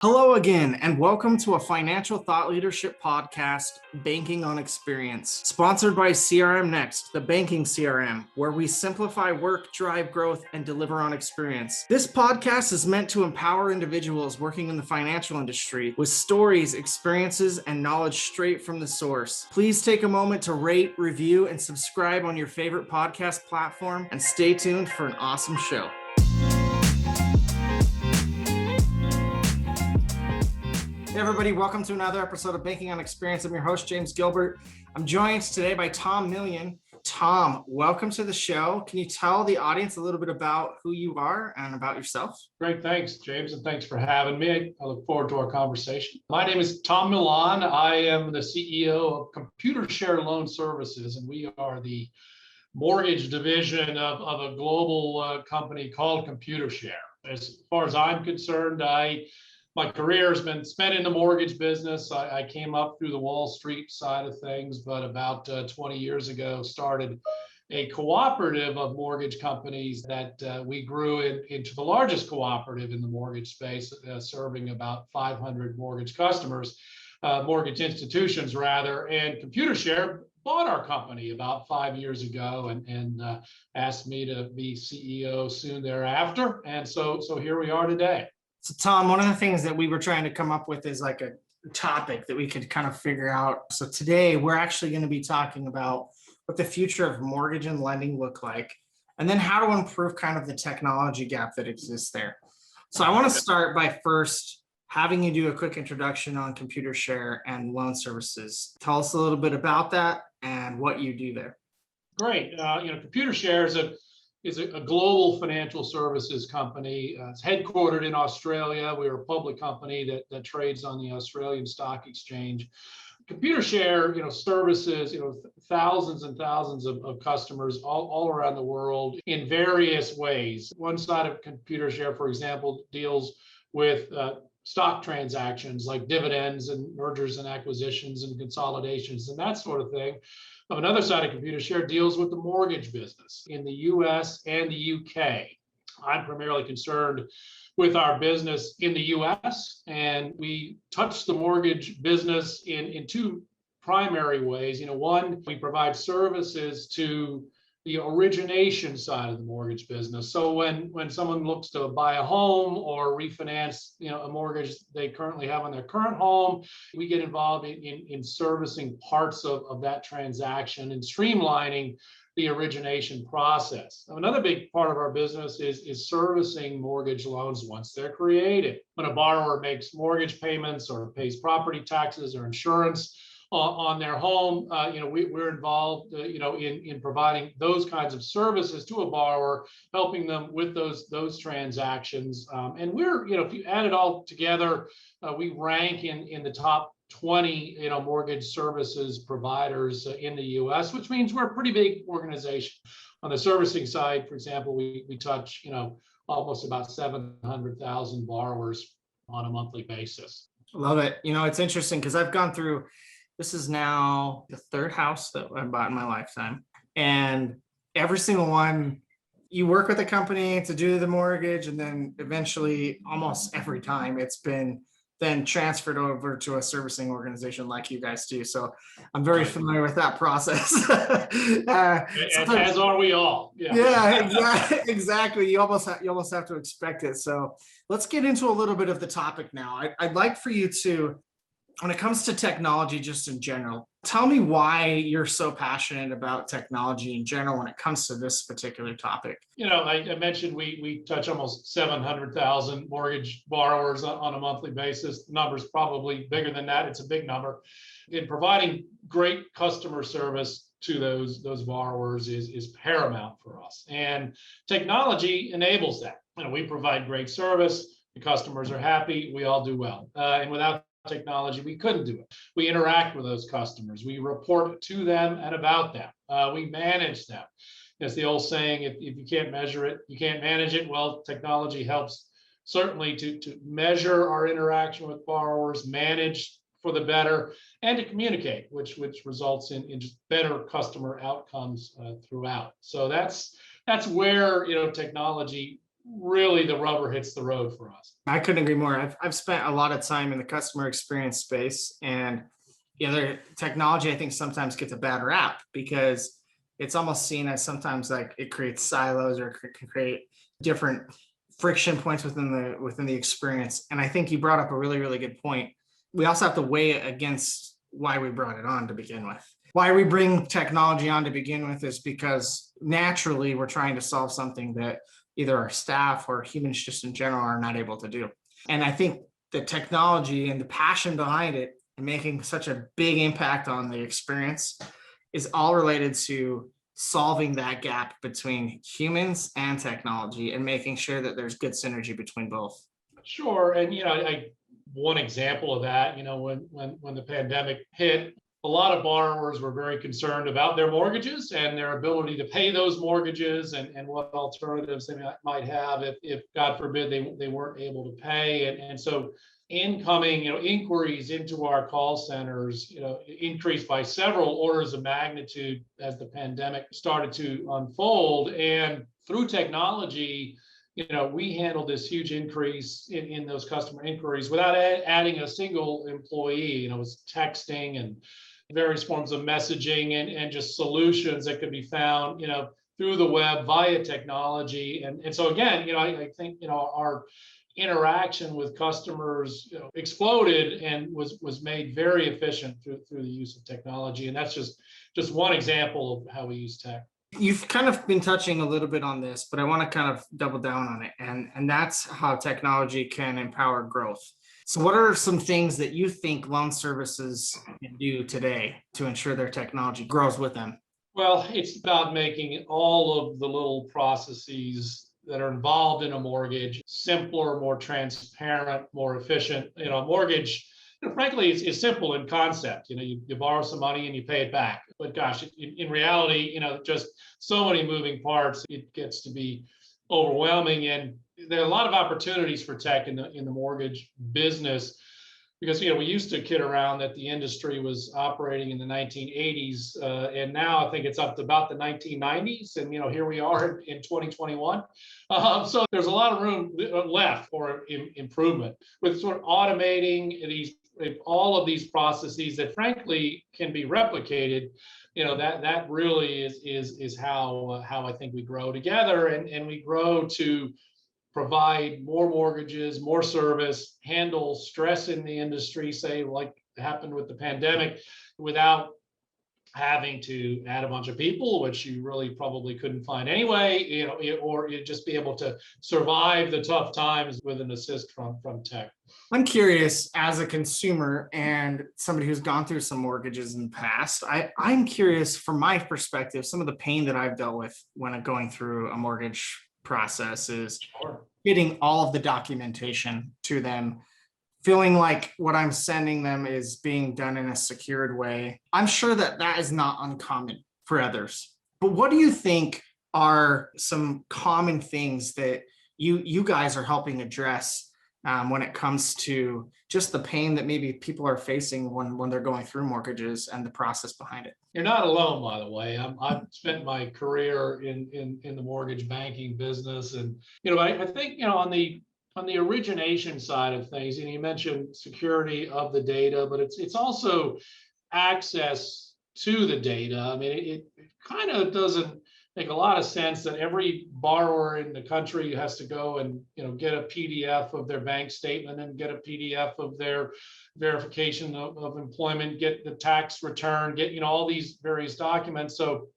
Hello again, and welcome to a financial thought leadership podcast, Banking on Experience, sponsored by CRMNEXT, the banking CRM, where we simplify work, drive growth, and deliver on experience. This podcast is meant to empower individuals working in the financial industry with stories, experiences, and knowledge straight from the source. Please take a moment to rate, review, and subscribe on your favorite podcast platform, and stay tuned for an awesome show. Hey everybody, welcome to another episode of Banking on Experience. I'm your host, James Gilbert. I'm joined today by Tom Millon. Tom, welcome to the show. Can you tell the audience a little bit about who you are and about yourself? Great, thanks, James, and thanks for having me. I look forward to our conversation. My name is Tom Millon. I am the CEO of Computershare Loan Services, and we are the mortgage division of a global company called Computershare. As far as I'm concerned, my career has been spent in the mortgage business. I came up through the Wall Street side of things, but about 20 years ago, started a cooperative of mortgage companies that we grew into the largest cooperative in the mortgage space, serving about 500 mortgage customers, mortgage institutions rather. And Computershare bought our company about 5 years ago and asked me to be CEO soon thereafter. And so here we are today. So Tom, one of the things that we were trying to come up with is like a topic that we could kind of figure out. So today we're actually going to be talking about what the future of mortgage and lending look like, and then how to improve kind of the technology gap that exists there. So I want to start by first having you do a quick introduction on Computershare and loan services. Tell us a little bit about that and what you do there. Great. Computershare is a global financial services company. It's headquartered in Australia. We're a public company that trades on the Australian Stock Exchange. Computershare, services, thousands and thousands of customers all around the world in various ways. One side of Computershare, for example, deals with stock transactions like dividends and mergers and acquisitions and consolidations and that sort of thing. Another side of Computershare deals with the mortgage business in the US and the UK. I'm primarily concerned with our business in the US, and we touch the mortgage business in two primary ways. One, we provide services to the origination side of the mortgage business. So when someone looks to buy a home or refinance, a mortgage they currently have on their current home, we get involved in servicing parts of that transaction and streamlining the origination process. Another big part of our business is servicing mortgage loans once they're created. When a borrower makes mortgage payments or pays property taxes or insurance on their home, we're involved, in providing those kinds of services to a borrower, helping them with those transactions. And we're, if you add it all together, we rank in the top 20, mortgage services providers in the U.S., which means we're a pretty big organization. On the servicing side, for example, we touch, almost about 700,000 borrowers on a monthly basis. Love it. It's interesting because I've gone through. This is now the third house that I bought in my lifetime. And every single one, you work with a company to do the mortgage, and then eventually, almost every time, it's been then transferred over to a servicing organization like you guys do. So I'm very familiar with that process. As are we all. Yeah, exactly. You almost have to expect it. So let's get into a little bit of the topic now. I'd like for you to, when it comes to technology, just in general, tell me why you're so passionate about technology in general when it comes to this particular topic. I mentioned we touch almost 700,000 mortgage borrowers on a monthly basis. The number's probably bigger than that. It's a big number. In providing great customer service to those borrowers is paramount for us. And technology enables that. We provide great service. The customers are happy. We all do well. And without technology, we couldn't do it. We interact with those customers. We report to them and about them. We manage them. It's the old saying, if you can't measure it, you can't manage it. Well, technology helps certainly to measure our interaction with borrowers, manage for the better, and to communicate, which results in just better customer outcomes throughout. So that's where technology really the rubber hits the road for us. I couldn't agree more. I've spent a lot of time in the customer experience space, and the technology I think sometimes gets a bad rap because it's almost seen as sometimes like it creates silos or can create different friction points within the experience. And I think you brought up a really, really good point. We also have to weigh it against why we brought it on to begin with. Why we bring technology on to begin with is because naturally we're trying to solve something that either our staff or humans just in general are not able to do. And I think the technology and the passion behind it and making such a big impact on the experience is all related to solving that gap between humans and technology and making sure that there's good synergy between both. Sure. And, one example of that, when the pandemic hit, a lot of borrowers were very concerned about their mortgages and their ability to pay those mortgages and what alternatives they might have if God forbid, they weren't able to pay. And so incoming, inquiries into our call centers, increased by several orders of magnitude as the pandemic started to unfold. And through technology, we handled this huge increase in those customer inquiries without adding a single employee. It was texting and various forms of messaging and just solutions that could be found, through the web via technology. And so again, I think, our interaction with customers exploded and was made very efficient through the use of technology. And that's just one example of how we use tech. You've kind of been touching a little bit on this, but I want to kind of double down on it. And that's how technology can empower growth. So what are some things that you think loan services can do today to ensure their technology grows with them? Well, it's about making all of the little processes that are involved in a mortgage simpler, more transparent, more efficient. Mortgage, frankly, is simple in concept. You borrow some money and you pay it back. But gosh, in reality, just so many moving parts, it gets to be overwhelming. And there are a lot of opportunities for tech in the mortgage business because we used to kid around that the industry was operating in the 1980s, and now I think it's up to about the 1990s, and here we are in 2021. So there's a lot of room left for improvement with sort of automating all of these processes that frankly can be replicated. That really is how I think we grow together, and we grow to provide more mortgages, more service, handle stress in the industry, say like happened with the pandemic, without having to add a bunch of people, which you really probably couldn't find anyway, or you'd just be able to survive the tough times with an assist from tech. I'm curious, as a consumer and somebody who's gone through some mortgages in the past, I'm curious from my perspective, some of the pain that I've dealt with when I'm going through a mortgage process is getting all of the documentation to them, feeling like what I'm sending them is being done in a secured way. I'm sure that is not uncommon for others. But what do you think are some common things that you guys are helping address when it comes to just the pain that maybe people are facing when they're going through mortgages and the process behind it? You're not alone, by the way. I've spent my career in the mortgage banking business, and I think on the origination side of things, you mentioned security of the data, but it's also access to the data. I mean, it kind of doesn't make a lot of sense that every borrower in the country has to go and get a PDF of their bank statement and get a PDF of their verification of employment, get the tax return, get all these various documents. So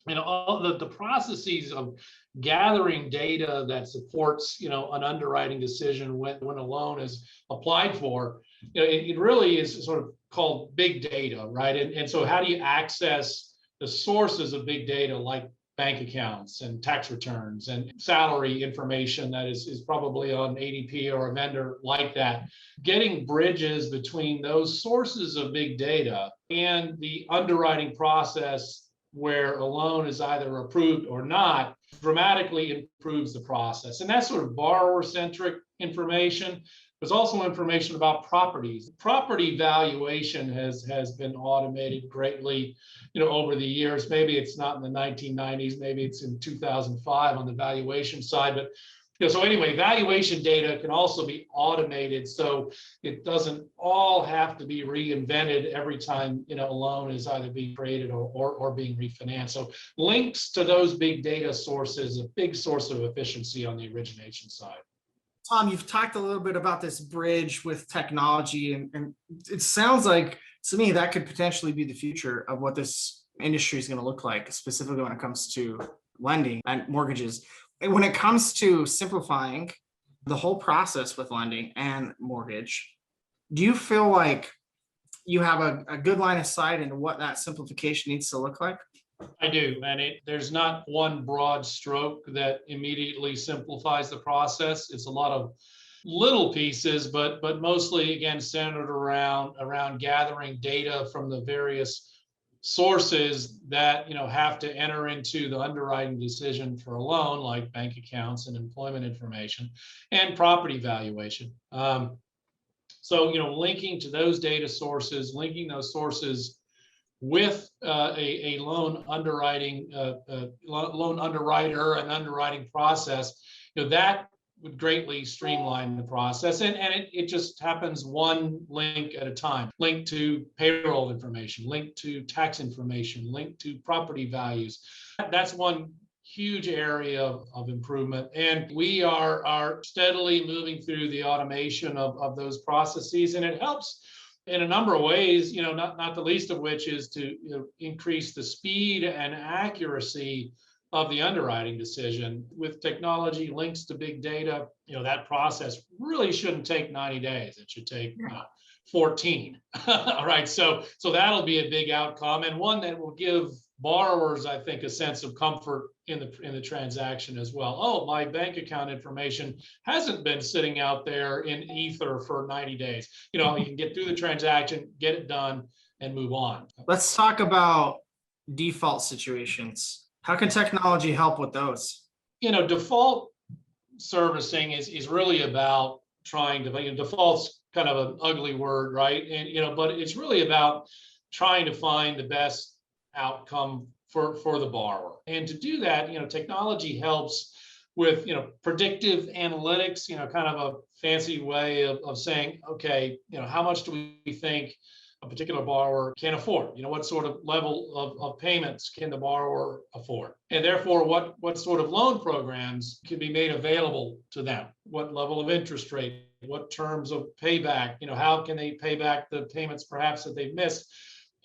all the processes of gathering data that supports an underwriting decision when a loan is applied for, it really is sort of called big data, right? And so how do you access the sources of big data like bank accounts and tax returns and salary information that is probably on ADP or a vendor like that? Getting bridges between those sources of big data and the underwriting process where a loan is either approved or not dramatically improves the process. And that's sort of borrower-centric information. There's also information about properties. Property valuation has been automated greatly, over the years. Maybe it's not in the 1990s, maybe it's in 2005 on the valuation side, but So anyway, valuation data can also be automated, so it doesn't all have to be reinvented every time a loan is either being created or being refinanced. So links to those big data sources, a big source of efficiency on the origination side. Tom, you've talked a little bit about this bridge with technology, and it sounds like to me that could potentially be the future of what this industry is going to look like, specifically when it comes to lending and mortgages. And when it comes to simplifying the whole process with lending and mortgage, do you feel like you have a good line of sight into what that simplification needs to look like? I do, and there's not one broad stroke that immediately simplifies the process. It's a lot of little pieces, but mostly again centered around gathering data from the various sources that have to enter into the underwriting decision for a loan, like bank accounts and employment information and property valuation. So linking to those data sources, linking those sources with a loan underwriting, loan underwriter and underwriting process, that would greatly streamline the process. And it just happens one link at a time. Link to payroll information, link to tax information, link to property values. That's one huge area of improvement. And we are steadily moving through the automation of those processes, and it helps in a number of ways, not the least of which is to increase the speed and accuracy of the underwriting decision. With technology, links to big data, that process really shouldn't take 90 days. It should take 14. All right, so that'll be a big outcome, and one that will give borrowers, I think, a sense of comfort in the transaction as well. Oh, my bank account information hasn't been sitting out there in ether for 90 days. You can get through the transaction, get it done, and move on. Let's talk about default situations. How can technology help with those? Default servicing is really about trying to, default's kind of an ugly word, right? And, but it's really about trying to find the best outcome for the borrower. And to do that, technology helps with, predictive analytics, kind of a fancy way of saying, okay, how much do we think a particular borrower can afford? What sort of level of payments can the borrower afford? And therefore, what sort of loan programs can be made available to them? What level of interest rate? What terms of payback? How can they pay back the payments perhaps that they've missed?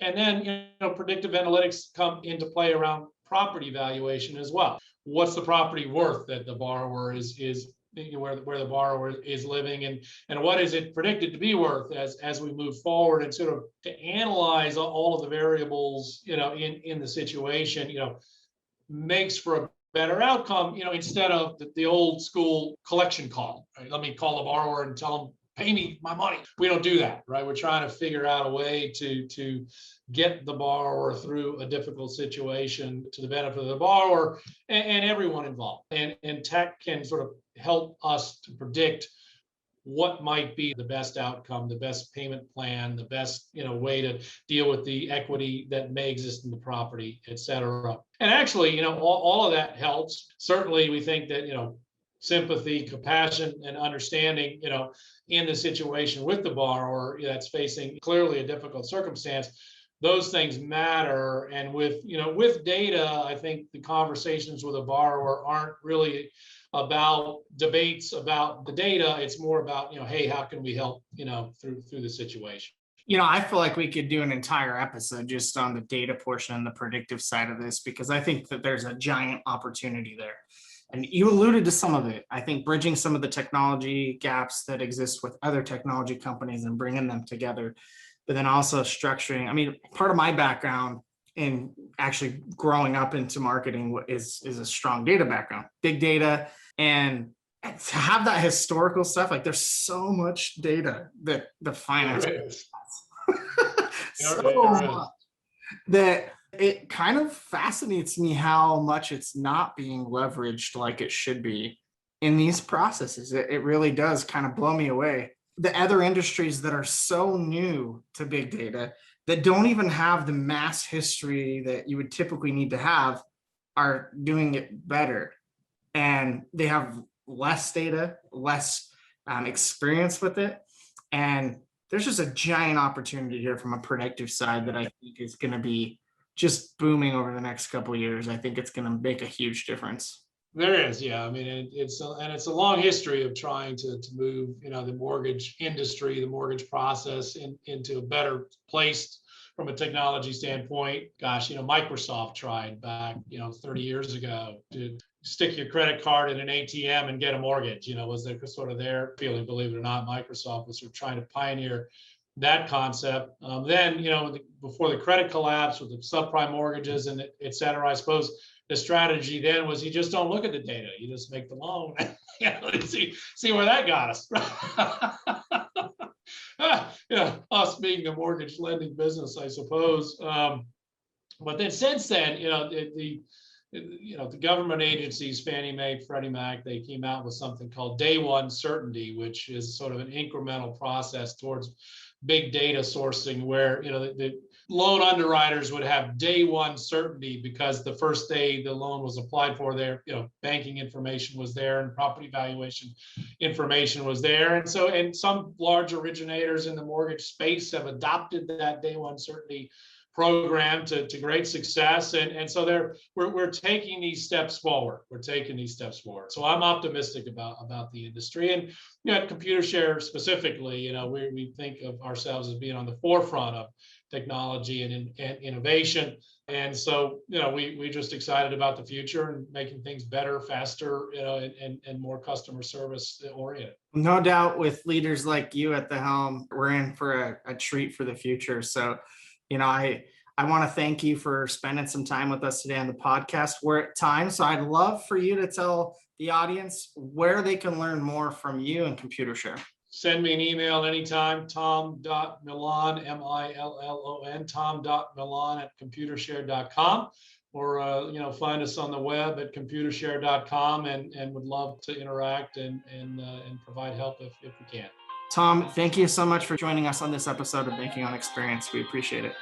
And then, predictive analytics come into play around property valuation as well. What's the property worth that the borrower is where the borrower is living, and what is it predicted to be worth as we move forward, and sort of to analyze all of the variables, in the situation, makes for a better outcome, instead of the old school collection call. Right? Let me call the borrower and tell them, pay me my money. We don't do that, right? We're trying to figure out a way to get the borrower through a difficult situation to the benefit of the borrower and everyone involved. And tech can sort of help us to predict what might be the best outcome, the best payment plan, the best way to deal with the equity that may exist in the property, et cetera. And actually, all of that helps. Certainly, we think that sympathy, compassion, and understanding, in the situation with the borrower that's facing clearly a difficult circumstance, those things matter. And with data, I think the conversations with a borrower aren't really about debates about the data. It's more about, hey, how can we help, through the situation? I feel like we could do an entire episode just on the data portion and the predictive side of this, because I think that there's a giant opportunity there. And you alluded to some of it. I think bridging some of the technology gaps that exist with other technology companies and bringing them together, but then also structuring. Part of my background in actually growing up into marketing is a strong data background, big data. And to have that historical stuff, like there's so much data that the finance so much that it kind of fascinates me how much it's not being leveraged like it should be in these processes. It really does kind of blow me away. The other industries that are so new to big data, that don't even have the mass history that you would typically need to have, are doing it better. And they have less data, less experience with it. And there's just a giant opportunity here from a predictive side that I think is going to be just booming over the next couple of years. I think it's going to make a huge difference. There is, yeah. I mean, it's a long history of trying to move, the mortgage industry, the mortgage process into a better place from a technology standpoint. Gosh, Microsoft tried back, 30 years ago to stick your credit card in an ATM and get a mortgage. Was there sort of their feeling? Believe it or not, Microsoft was sort of trying to pioneer that concept. Then, before the credit collapse with the subprime mortgages and et cetera, I suppose the strategy then was you just don't look at the data, you just make the loan. See where that got us. Us being the mortgage lending business, I suppose. But then since then, the government agencies, Fannie Mae, Freddie Mac, they came out with something called day one certainty, which is sort of an incremental process towards big data sourcing, where the loan underwriters would have day one certainty because the first day the loan was applied for, their banking information was there and property valuation information was there. And some large originators in the mortgage space have adopted that day one certainty program to great success. And so we're taking these steps forward. So I'm optimistic about the industry. And at Computershare specifically, we think of ourselves as being on the forefront of technology and innovation. And so, we're just excited about the future and making things better, faster, and more customer service oriented. No doubt, with leaders like you at the helm, we're in for a treat for the future. So, I want to thank you for spending some time with us today on the podcast. We're at time, so I'd love for you to tell the audience where they can learn more from you and Computershare. Send me an email anytime, tom.millon, M-I-L-L-O-N, tom.millon@computershare.com, or, find us on the web at computershare.com, and would love to interact and provide help if we can. Tom, thank you so much for joining us on this episode of Banking on Experience. We appreciate it.